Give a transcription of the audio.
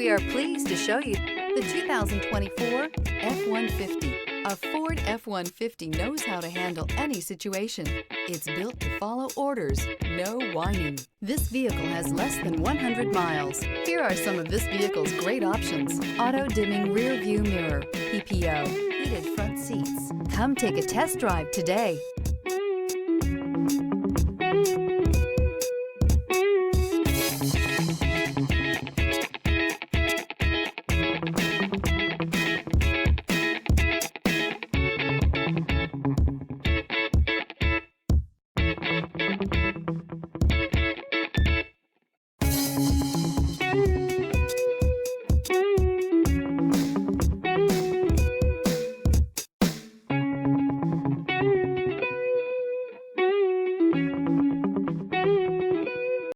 We are pleased to show you the 2024 F-150. A Ford F-150 knows how to handle any situation. It's built to follow orders, no whining. This vehicle has less than 100 miles. Here are some of this vehicle's great options: auto-dimming rear view mirror, PPO, heated front seats. Come take a test drive today.